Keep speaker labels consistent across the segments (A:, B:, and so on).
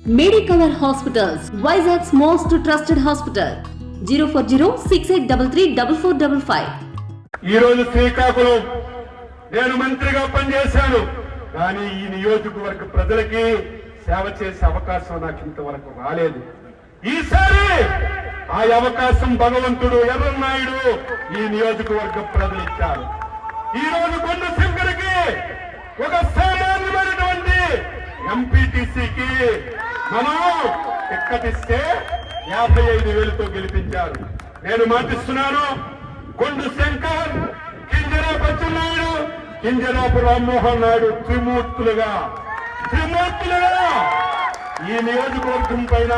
A: Medicover Hospitals, Vizag's most trusted hospital. 04068334455.
B: ఈ రోజు శ్రీకాకుళం నేను మంత్రిగా పనిచేశాను, కానీ ఈ నియోజకవర్గ ప్రజలకి సేవ చేసే అవకాశం నాకు ఇంతవరకు రాలేదు. ఈసారి ఆ అవకాశం భగవంతుడు ఎర్రన్నాయుడు ఈ నియోజకవర్గ ప్రజలు ఇచ్చారు. ఈ రోజు కొండ శంకర్కి ఒక సామాన్యమైనటువంటి ఎంపీటీసీకి మనం టిక్కటిస్తే 55,000తో గెలిపించారు. నేను మాటిస్తున్నాను, కొండ శంకర్, కింజరాపు అచ్చెన్నాయుడు, కింజరాపు రామ్మోహన్ నాయుడు త్రిమూర్తులుగా ఈ నియోజకవర్గం పైన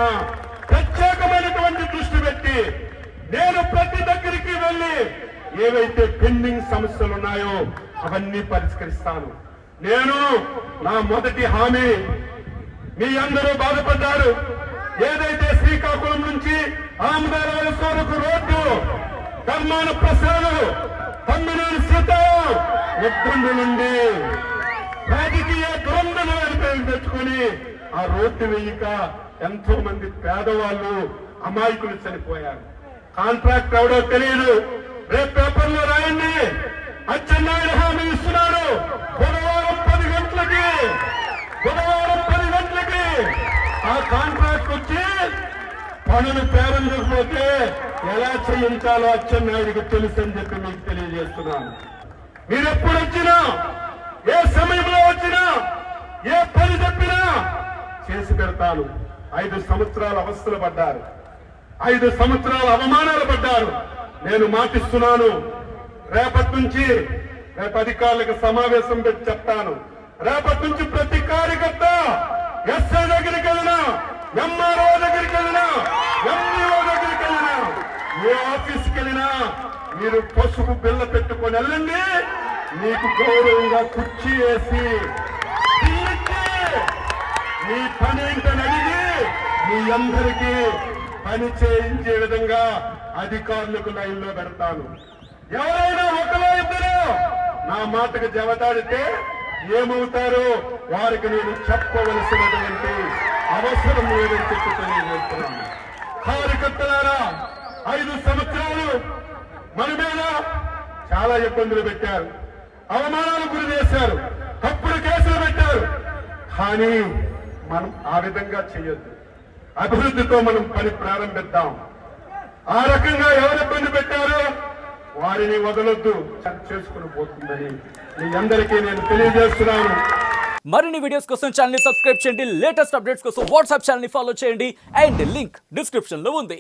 B: ప్రత్యేకమైనటువంటి దృష్టి పెట్టి నేను ప్రతి దగ్గరికి వెళ్లి ఏవైతే పెండింగ్ సమస్యలు ఉన్నాయో అవన్నీ పరిష్కరిస్తాను. నేను నా మొదటి హామీ, మీ అందరూ బాధపడ్డారు, ఏదైతే శ్రీకాకుళం నుంచి ఆమదాల సోరకు రోడ్డు, ధర్మాన ప్రసాద్, తమ్మినేని సీతారాం ఇబ్బంది నుండి రాజకీయ ద్వంద్వలు తెచ్చుకొని ఆ రోడ్డు వేయక ఎంతో మంది పేదవాళ్ళు అమాయకులు చనిపోయారు. కాంట్రాక్ట్ ఎవడో తెలియదు, రేపు పేపర్లో రాయండి. అచ్చెన్నాయుడు హామీ ఇస్తున్నారు, బుధవారం 10 గంటలకి ఆ కాంట్రాక్ట్ వచ్చి పనులు ప్రారంభించకపోతే ఎలా చేయించాలో అచ్చెన్నాయుడికి తెలుసు అని చెప్పి మీకు తెలియజేస్తున్నాను. మీరు ఎప్పుడు వచ్చినా, ఏ సమయంలో వచ్చినా, ఏ పని చెప్పినా చేసి పెడతాను. 5 సంవత్సరాలు అవస్థలు పడ్డారు, 5 సంవత్సరాలు అవమానాలు పడ్డారు. నేను మాటిస్తున్నాను, రేపటి నుంచి అధికారులకు సమావేశం పెట్టి చెప్తాను. రేపటి నుంచి ప్రతి కార్యకర్త ఎస్ఐ దగ్గరికి వెళ్ళినా, ఎంఆర్ఓ దగ్గరికి వెళ్ళినా, ఎంఈఓ దగ్గరికి వెళ్ళినా, ఏ ఆఫీస్కి వెళ్ళినా మీరు పసుపు బిల్ల పెట్టుకొని వెళ్ళండి. మీకు గౌరవంగా కుర్చీ వేసి మీ పని ఏంటని అడిగి మీ అందరికీ పని చేయించే విధంగా అధికారులకు లైన్లో పెడతాను. ఎవరైనా ఒకలో ఇద్దరు నా మాటకు జవదాడితే ఏమవుతారో వారికి నేను చెప్పవలసినటువంటి అవసరం లేదని చెప్పి తెలియజేస్తున్నాను. కార్యకర్తలారా, 5 సంవత్సరాలు మన మీద చాలా ఇబ్బందులు పెట్టారు, అవమానాలు గురి చేశారు, తప్పుడు కేసులు పెట్టారు. కానీ మనం ఆ విధంగా చేయొద్దు. అభివృద్ధితో మనం పని ప్రారంభిద్దాం. ఆ రకంగా ఎవరు ఇబ్బంది పెట్టారో వారిని వదలొద్దు, చేసుకుని పోతుందని మీ అందరికీ నేను తెలియజేస్తున్నాను.
C: మరిన్ని వీడియోస్ కోసం ఛానల్ ని సబ్స్క్రైబ్ చేయండి, లేటెస్ట్ అప్డేట్స్ కోసం వాట్సాప్ ఛానల్ ని ఫాలో చేయండి, అండ్ లింక్ డిస్క్రిప్షన్ లో ఉంది.